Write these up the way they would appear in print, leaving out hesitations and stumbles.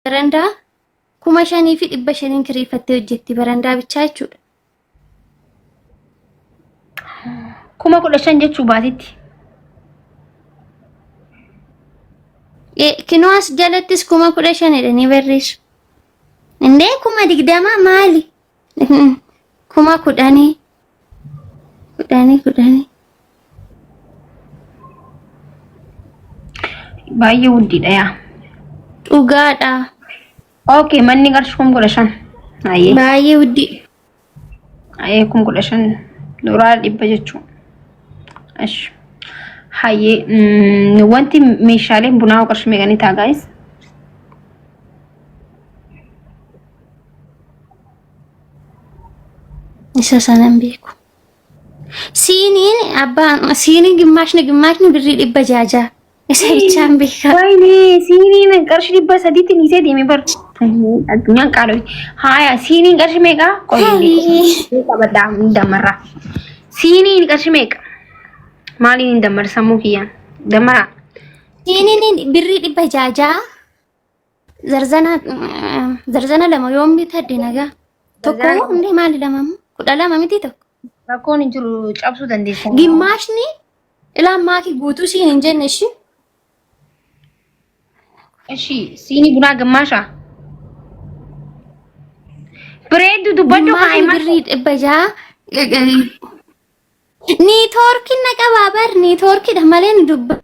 Barandaa kuma 5,500 kireeffattee hojjetti barandaa bichaa jechuudha. Kuma 15 jechuu baatitti. Kinoas jalattis kuma 15 jedhanii barreessu. Indee kuma 20 maali? Kuma 10. Baay'ee wuddiidha yaa. Dhugaadha. Okay, manni qarshii kuma 15. Ayyee. Baay'ee wuddii. Ayyee kuma 15 dooraa 100 jechuudha. Ash. Hayyee wanti meeshaaleen bunaa qarshii meeqanii ta'a guys? Isa sanan beeku. Siiniin gimmaashni birrii 600. Isa bichaan beeka. Wayne siiniin qarshii 300 ni see deemee bar. Addunyaan qaala'e. Haaya siiniin qarshii meeqa? Qoyii. Qabadhaa damarra. Siiniin qarshii meeqa? Maaliin damarra sammuu kiyyaan? Damarra. Siiniin birrii 600. Zarzana lama yoom bitadde nagaa? Tokko hundee maali lamamu? 12 miti tokko. Rakkoon hin jiru cabsuu dandeessa. Gimmaashni ilaan maakii guutuu siin hin jenne ishii. Ishii siini bunaa gimmaashaa? Bireeddu dubbadhu haayima. Birrii 600. Niitoorkiin na qabaa bar niitoorkiidha malee ni dubba.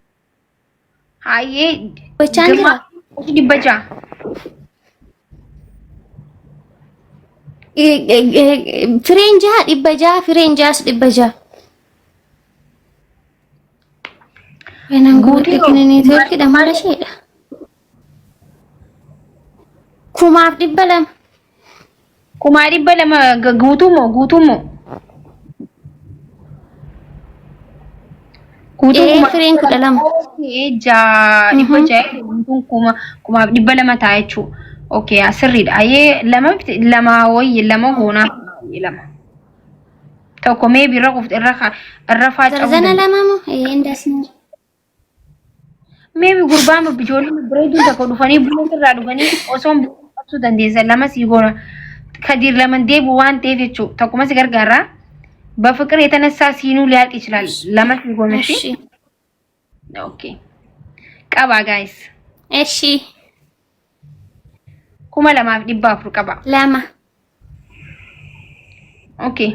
Haayee. Bachaan jira. 600. Fireenjaa 600 fireenjaas 600. Weenan guutuu niitoorkiidha maal isheedha? 2,200. 2,200 guutumoo? Fireen 12. Ejaa 600 guutuun 2,200 ta'a jechuudha. Okay, asirriidha. Ayyee lama wayii lama goonaa lama. Tokko mee birra qofti irra faaca'u. Zarzana lama moo? Indaasni. Mee gurbaan ijoolleen bireeduun tokko dhufanii buna irraa dhufanii osoo qabsuu dandeessan lama sii goona. Kadir laman deebu waan ta'eef jechuudha. Tokkuma si gargaara. በፍቅር የተነሳ ሲኑ ሊያልቅ ይችላል። ለምን ይጎነሽ? ኦኬ ቀባ ጋይስ እሺ kuma lamaaf 400 qaba. Lama. Okay.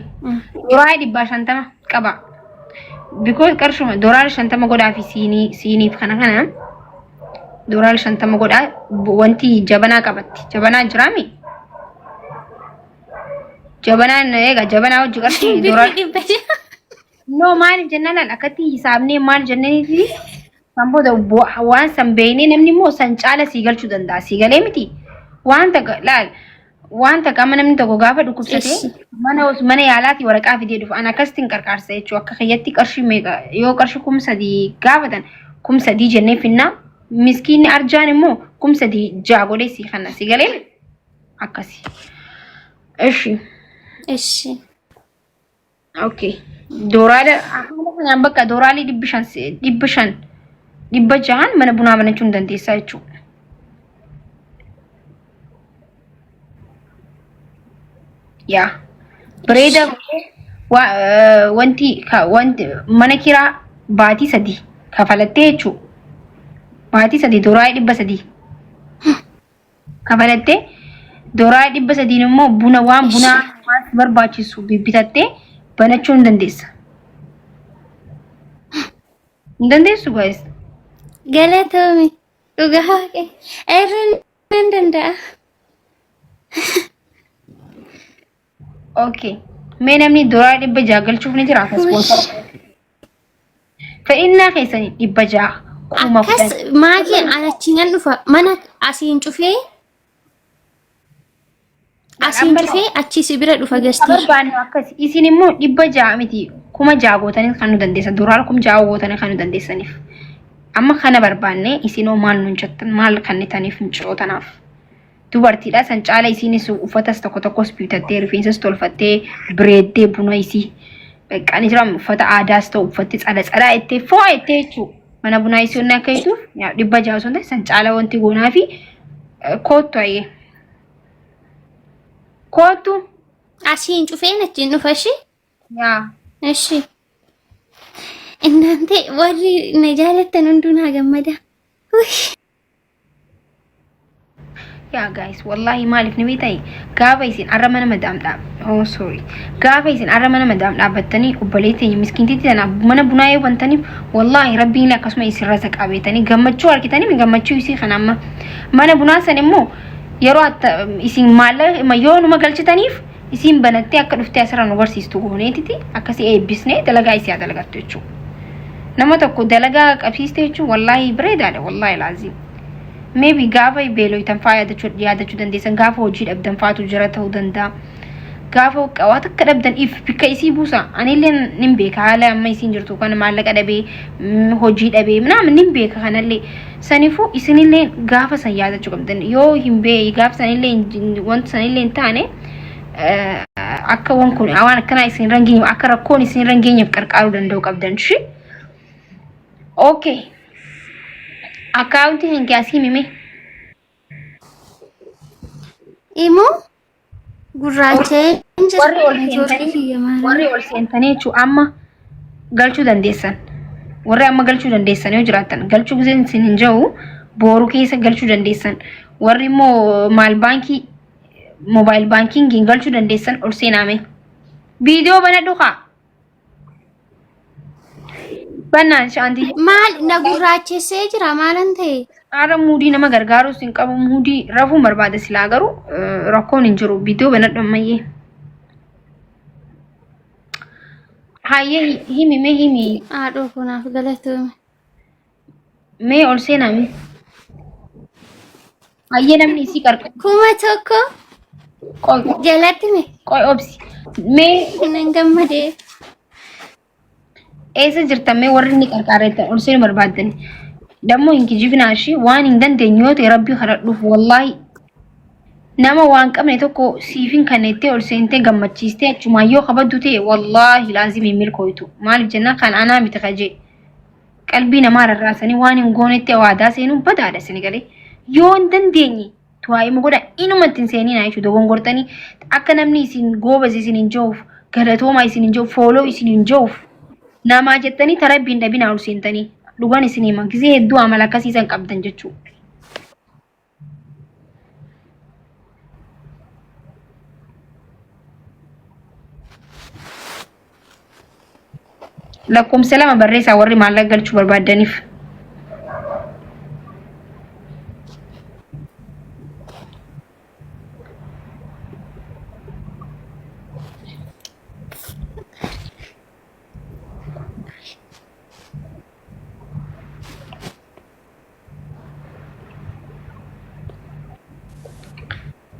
Doraa 150 qaba. Because qarshuma doraa 50 godhaa fi siiniif kana doraa 50 godhaa wanti jabanaa qabatti. Jabanaa jiraami? Jabanaan eega jabanaa hojii qarshii doraa. No maal jennaan akkatti hisaabnee maal jenneeti sanbooda waan san beeynee namni immoo san caala sii galchuu danda'a. Sii galee miti. Wanta qaama namni tokko gaafa dhukkubsate mana yaalaatti waraqaa fidee dhufu ana akkasitti hin qarqaarsa jechuudha. Akka kiyyatti qarshii meeqa yoo qarshii 3,000 gaafatan 3,000 jennee finnaa miskiinni arjaan immoo 3,000 jaagolee sii kanna si galee akkasi. Eshi. Okay. Dooraadha haala kanaan bakka dooraalii 500 mana bunaa banachuun dandeessaa jechuudha. Ya, beredar wanti mana kira baati sadi kafalattee jechuudha. Baati sadi doraa 300 kafalattee doraa 300 immoo buna waan barbaachisu bibbitattee banachuu hin dandeessa. Hin dandeessu guys. Galatoomi dhugaa kee irreen hin danda'a. Okay. Mee namni doraa 600 galchuuf ni jira sponsor. Fa'inaa keessanii 600 kuma akkas maakii alachiin dhufa mana asiin cufee achi sibira dhufa gastii. Barbaannu akkas isin immoo 600 miti kuma 6 gootanii kan nu dandeessan doraa kuma 6 gootanii kan nu dandeessaniif. Amma kana barbaanne isinoo maal nuun jettan maal kannitaniif hin cirootanaaf. Dubartiidha san caala isinis uffatas tokkos bitattee rifeensas tolfattee bireeddee buna isii beeqani jira uffata aadaas ta'u uffatti cala itti foo'attee jechuudha. Mana bunaa isii onnee akka hituuf 600 sun san caala wanti goonaa fi kootu ayyee kootu Asiin cufeen achiin dhufa እሺ yaa እሺ እናንተ ወሪ ነጃለተን እንዱና ገመዳ ውይ yaa guys wallahi maaliif ni beektai gaafa isin arra mana madaam dhaab oh sorry gaafa isin arra mana madaam dhaabattanii obboleettee miskiintitti tana mana bunaa eebbantaniif wallahi rabbiin akkasuma isin rasa qabeetanii gammachuu harkitanii gammachuu isii kana amma mana bunaa san immoo yeroo isin maallaqa yoo numa galchitaniif isin banattee akka dhuftee asirra nu barsiistu gooneetiti akkasii eebbisnee dalagaa isii dalagattu jechuudha. Nama tokko dalagaa qabsiiste jechuun wallahi bareedaadha wallahi laazim. Maybe gaafa beeloytan faa yaadachuu dandeessan gaafa hojii dhabdan faatu jira ta'uu danda'a. Gaafa waan akka dhabdan if bikka isii buusa. Anillee nin beeka haala amma isiin jirtu kana maallaqa dhabee hojii dhabee namni nin beeka kanallee saniifuu isinillee gaafa san yaadachuu qabdan yoo hin beeyi gaafa sanillee wanta sanillee hin taane akka waan kun waan akkana isin rangeenye akka rakkoon isin rangeenyeef qarqaaruu danda'u qabdan shi. Okay. Akaunti hin kiasi mimi. Imu gurraacha warri ol seentanii jechuun amma galchuu dandeessan. Warri amma galchuu dandeessan yoo jiraatan galchuu giseen isin hin jiru booruu keessa galchuu dandeessan. Warri immoo maal baankii mobaayil baankiingiin galchuu dandeessan ol seenaame. Viidiyoo bana dhugaa. Banaan shaanti. Maal na gurraachessee jira maalan ta'e? Ara muudii nama gargaaru sin qabu muudii rafuun barbaada silaa garuu rakkoon hin jiru viidiyoo banadhu ammayyee. Hayyee himi mee himi. Haadhoo kunaaf galatoome. Mee ol seename. Hayyee namni isii qarqara. Kuma tokko. Qoy Jalatti mee? qoy obsi. Mee Nan gammadee. eessa jirtan mee warri inni qarqaareettan ol seenuu barbaadan. Dammoo hin kijibnaashi waan hin dandeenye yoo ta'e rabbii kadhadhuuf wallahi nama waan qabne tokko siifin kannettee ol seentee gammachiistee achumaan yoo kabaddu ta'e wallahi laazim hin milkooytu. Maaliif jennaan kan anaa miti kajee qalbii namaa rarraasanii waan hin goonetti waadaa seenuun badaadha isin galee yoo hin dandeenye tuwaa'ima godha inumatti hin seeninaa jechuudha dogongortanii akka namni isin goobas isin hin jiruuf galatooma isin hin jiruuf fooloo isin hin jiruuf namaa jettanii tarabbiin dhabinaa ol seentanii dhugaan isin hima gisee hedduu amala akkasiisan qabdan jechuudha. Lakkoofsa lama barreessaa warri maallaqa galchuu barbaadaniif.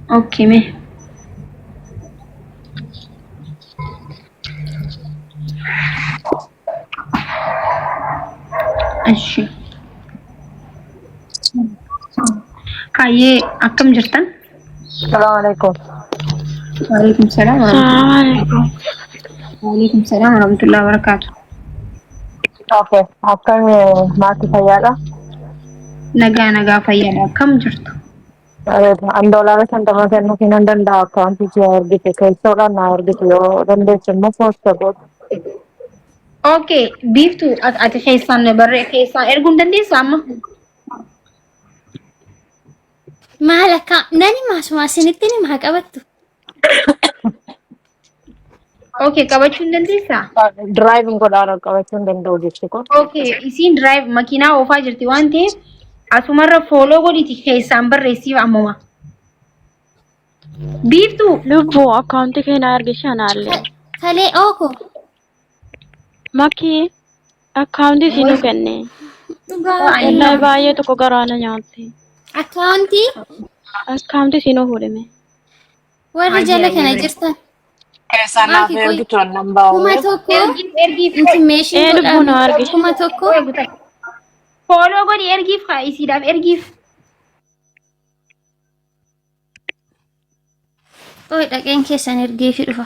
Okay, me. Ashi. Hayyee akkam jirtan? Assalamualaikum. Waalaikumsalam. Waalaikumsalam warahmatullahi wabarakatuh. Oke, akkam maatii fayyaadha? Nagaa fayyaadha. Akkam jirtu? An doolaara 50 kennuu hin danda'a akkaawuntii kee argite keessoodhaan na argite yoo dandeesse immoo poosta godhu. Okay, biiftu ati keessaan keessaan erguu hin dandeessaa amma? Maal akka nani maasuma isinitti ni maa qabattu? Okay, qabachuu hin dandeessaa? Diraayiviin godhaan qabachuu hin danda'u jechuudha. Okay, isiin drive makiinaa oofaa jirti waan ta'eef asumarra fooloo godhiti keessaan barreessiif ammuma. Biiftu Lubbu akkaawuntii keenya argishanaalle. Kalee ooko. Makii akkaawuntii siinuu kenne. Dhugaa. Wallahi baay'ee tokko garaana nyaatti. Akkaawuntii Akkaawuntii siinuu fuudhame. warri jala kana jirtan. Keessaan naaf ergitu annan baa'u. Kuma tokko ergiif intimation Lubbu nu argise. Kuma tokko fooloo godhi ergiif haa isiidhaaf ergiif. oy dhaqeen keessan ergeefi dhufa.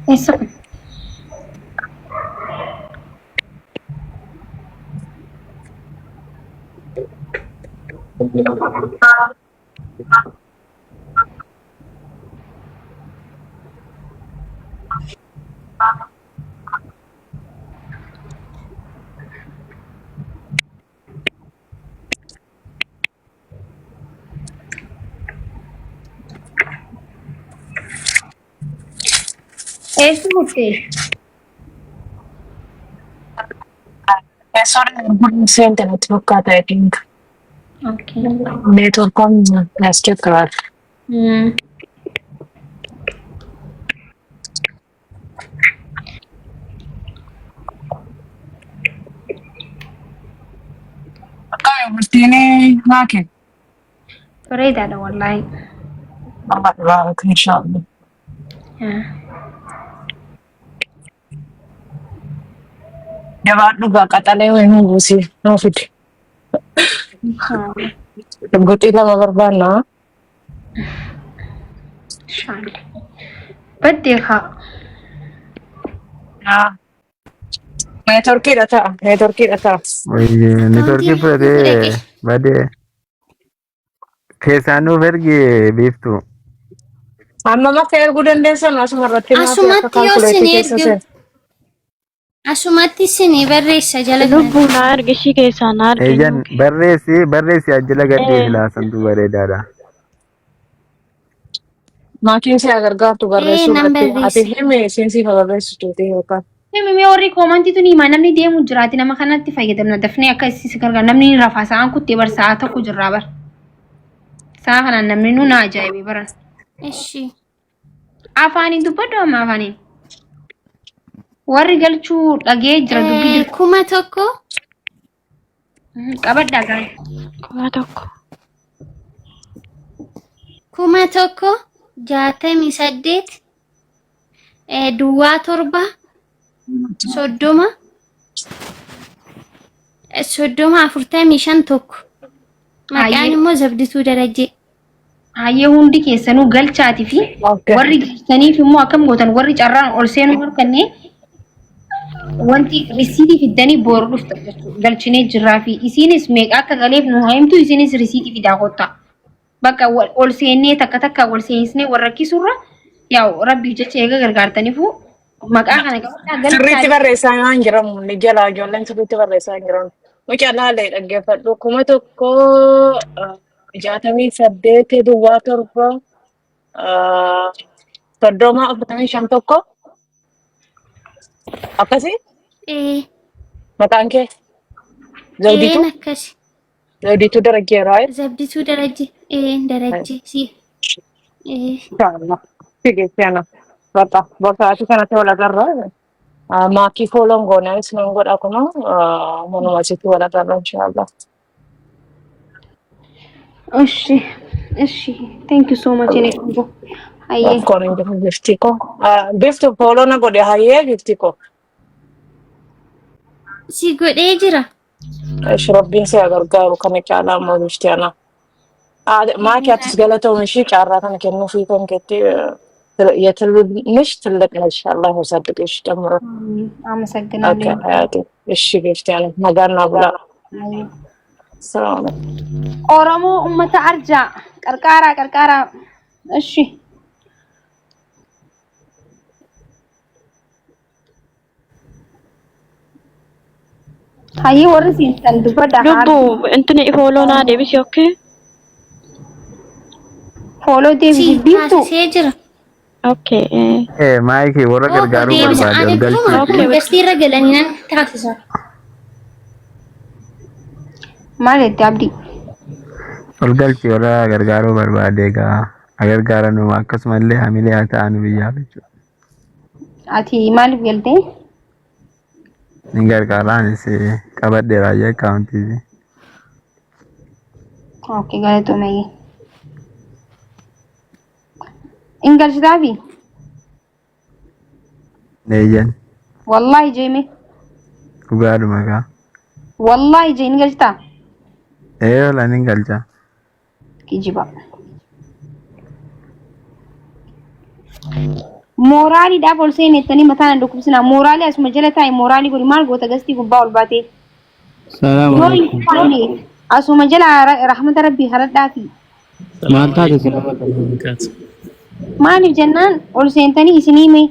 Eso. Eso usted. Same network आता I think. Okay. Network on plastic card. Okay, Martini market. Bereda ada wallahi. Allah يبارك إن شاء الله. جواد نبغى قتله وين هو بسي نوفيت. Inshallah. تبغى تيلا ما بربانا. Inshallah. بديها. Network rata. Network पर बड़े केसानु vergi biftu Amma ma kaya gudan desa na sumarratti ma fi akka Asumatti yoo calculate isin keessa ergu seenu. asumatti isin barreessa jala kana. Lubbuu na argishii keessaa na ejan arginu. barreessi ajjala gaddi filaasantu bareedaadha Maatiin si agargaartu barreessuu nan irratti ati barreessa. himi siinsi fa barreessituuti yookaan. Mimi warri komantii tuni hima namni deemu jiraati nama kanatti fayyadamna dafnee akka isin gargaar namni ni rafaa sa'aan kuttee bar sa'a tokko jirraa bar. Sa'a kanaan namni nu na ajaa'ibe baran. Ishi. Afaaniin dubbadhu amma afaaniin. Warri galchuu dhagee jira dubbii Kuma tokko qabadhaa gaari. Kuma tokko. kuma tokko 68 duwwaa torba 30 45 tokko. Maqaan immoo Zabdituu Darajjee. Hayyee hundi keessanuu galchaatii fi warri galchaniif immoo akkam gootan warri carraan ol seenuu harkannee wanti risiitii fiddanii boru dhufta galchinee jirraa fi isinis meeqa akka galeef nu haimtu isinis risiitii fidaa kottaa. Bakka ol seennee takka ol seenisnee warra kisurra yaa rabbii jecha eega gargaartaniifu maqaa kana qabadhaa Sirriitti barreessaa hin jiramu ni jala ijoolleen sirriitti barreessaa hin jiramu. Mucaa laalee dhaggeeffadhu 1168 duwwaa torba 30 tokko akkasii maqaan kee Akkasi. Zawdituu Darajjee right? Zabdituu Darajjee. Darajjee si. Inshallah. Sige siana. Bata bakka kanatti wal agarra. Maakii fooloon goonaa isinan godha kuna manuma asitti wal agarra inshallah. Ishi. Thank you so much ene kunjo. Hayyee. Akkoonin jiru giftii ko. Biftu fooloon godhe hayyee giftii ko. Si godhee jira. Rabbiin si gargaaru kana caalaa immoo giftii ana. Maakii atis galatoomishi caarraa kana kennuufii kan keetti የትንሽ ትልቅ ነሽ አላህ ያሳድግሽ ጨምሮ አመሰግናለሁ አያቴ እሺ ገፍቲያለ ነጋና ብላ ሰላም ኦሮሞ ኡመተ አርጃ ቀርቃራ እሺ ሃይ ወርሲ ተንዱበዳ Lubbuu intini fooloo naa deebisi okkee? ፎሎ ዴቪ ቢቱ jira. Okay. maayikii warra gargaaruu barbaade ol galchuu Gastii galanii nan taasisa. maalitti abdii ol galchii warra gargaaruu barbaade egaa agargaaranuu akkasumallee hamilee haa ta'anu biyyaaf jechuudha. ati maaliif galtee Ni gargaaraanis qabadheeraa jee akkaawuntiisi. okay galatoomee Ingalchitaafi Neeyyan wallahi jeeme dhugaadhuma kaa. wallahi jee ingalchitaa Ola ni galcha. kijiba. Morali da bol sai ne tani mata nan da kubsina morali asuma jala tai morali guri mal gota gasti gubba ol bate. السلام عليكم. Yoi asuma jala rahmat rabbi harat dafi. ما تعرف السلام عليكم. Maaliif jennaan ol seentanii isinii mee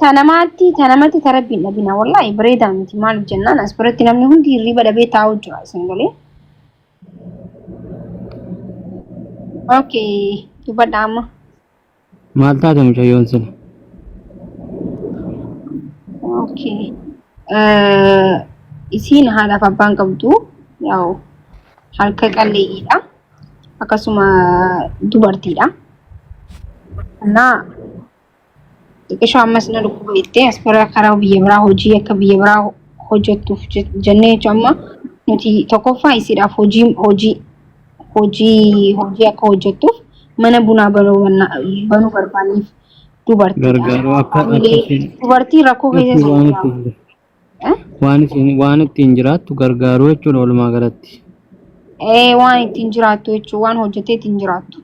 tanamatti tarabbiin dhabina wallahi bareedaa miti maaliif jennaan as biratti namni hundi hirriba dhabee taa'u jira isin galee. Okay dubbadha amma. ما تعرف مشايون سنة. Okay isiin haadhaaf abbaan qabdu yaa'u harka qalleeyyiidha akkasuma dubartiidha. Naa xiqqishoo ammas na dhukkuba ittee as bira karaa biyya biraa hojii akka biyya biraa hojjettuuf jennee jechuun amma nuti tokkoffaa isiidhaaf hojii akka hojjettuuf mana bunaa banuu barbaanneef Gargaaruu akka dubartii rakkoo keessa waan ittiin jiraattu gargaaruu jechuudha walumaa galatti. waan ittiin jiraattu jechuun waan hojjettee ittiin jiraattu.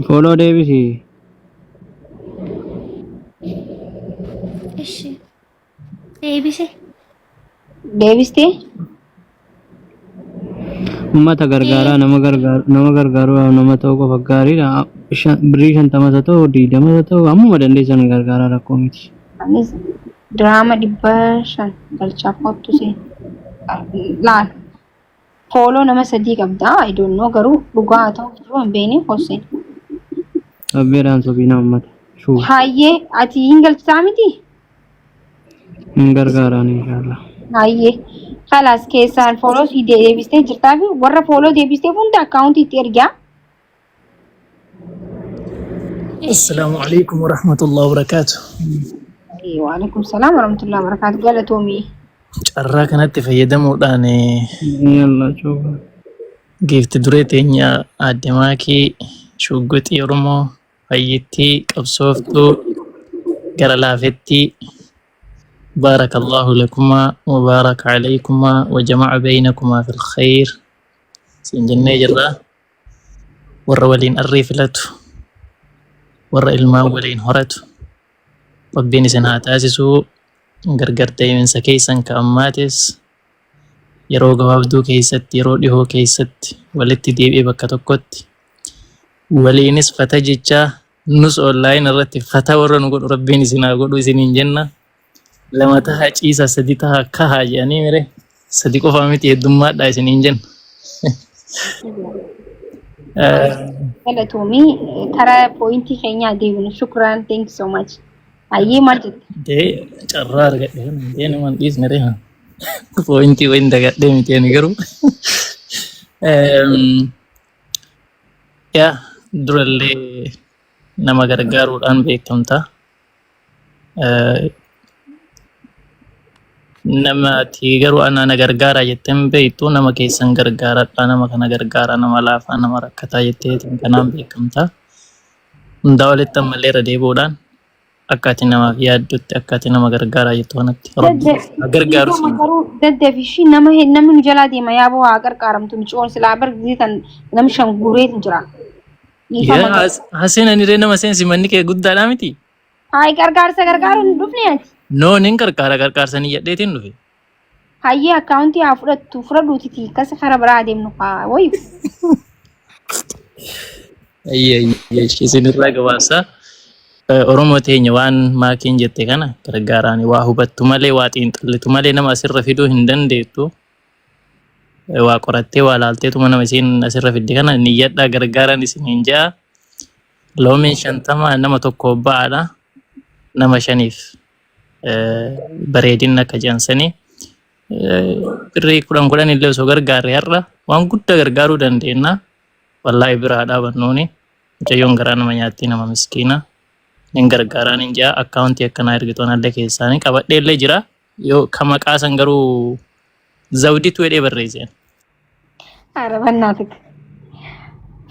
Follow deebisi. Ishi. Deebise. Deebistee? Uummata gargaaraa nama gargaaruu nama ta'uu qofa gaariidha. Birrii 50 haa ta'u 20 haa ta'u ammuma dandeessan gargaaraa rakkoo miti. Anis diraama 500 galchaa kottu seen. Laal. Follow nama 3 qabda. I don't know garuu dhugaa haa ta'u jiru hin beekne hosseen. Abbeedhaan sobiina uummata. Hayyee ati hin galchitaa miti? Hin gargaaraan inshallah. Hayyee. Kalas keessaan follow si deebistee jirtaa fi warra follow deebistee hunda akkaawuntii itti ergaa. السلام عليكم ورحمة الله وبركاته. وعليكم السلام ورحمة الله وبركاته. قال تومي. Carraa kanatti fayyadamuudhaan Yalla cuuba. giifti duree teenya aadde Maakii Shugguxii Oromoo fayyittii qabsooftuu gara laafettii بارك الله لكما وبارك عليكما وجمع بينكما في الخير سنجنة جرا ورا ولين الريفلت ورا الماء ولين هرت ربين سنها تاسسو غرغرتي من سكيسن كأماتس يرو غوابدو كيست يرو ديهو كيست ولتي ديبئي بكا تكوت ولينس فتجيجا نس أونلاين الرتي فتا ورا نقول ربين سنها قولوا سنين جنة lama taha ciisa sadi taha kaha jedhanii mire sadi qofa miti heddummaadha isiniin jenna. Galatoomii karaa pooyintii keenyaa deebinu shukran thank you so much. Hayyee maal jette? Dee carraa argadhe kan dee naman dhiisne reha pooyintii wayin dagadhee miti ani garuu yaa durallee nama gargaaruudhaan beekamta. Nama ati garuu ana gargaara jetteen beektu nama keessan gargaaradha nama kana gargaara nama laafaa nama rakkataa jettee kanaan beekamta. Hundaa walitti ammallee irra deebi'uudhaan akka ati namaaf yaaddutti akka ati nama gargaaraa jettu kanatti gargaaru si. Daddafishi namni nu jalaa deema yaa boo haa gargaaramtu nu coon silaa bargitan namni shan gureetu jira. Haseen aniree nama seensi manni kee guddaadhaa miti. Hayi gargaarsa gargaaru hin dhufne ati. No nin gargaarsanii jedheetiin dhufe. Hayyee akkaawuntii haa fudhadhuutiti akkas karaa biraa adeemnu haa wayu. Isinirraa gabaasa. Oromoo teenya waan maakiin jette kana gargaaraan waa hubattu malee waa xiinxallitu malee nama asirra fiduu hin dandeettu. Waa qorattee waa laalteetuma nama isiin asirra fidde kana niyyadhaa gargaaraan isiniin ja'a. Loomiin 50 nama tokko ba'aadha. Nama 5 bareedina akka jaansanii birrii 10 illee osoo gargaarre har'a waan guddaa gargaaruu dandeenya. Wallaahi biraa dhaabannuuni mucayyoon garaa nama nyaatti nama miskiina nin gargaaraan hin jaa akkaawuntii akkanaa ergitoon adda keessaanii qabadhee illee jira yoo ka maqaa san garuu zawditu jedhee barreesseen. Arabannaatik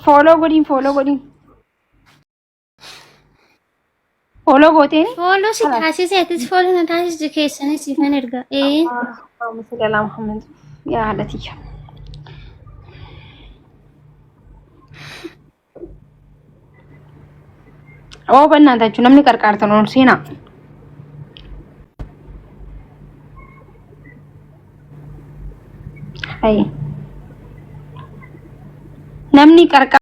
fooloo godhin follow gooteen? Follow si taasiseetis follow na taasisu keessanii siifan erga. Musliima Muhammad yaa haadhatiyya. oo bannaatachu namni qarqaartan on siina ay namni qarqaar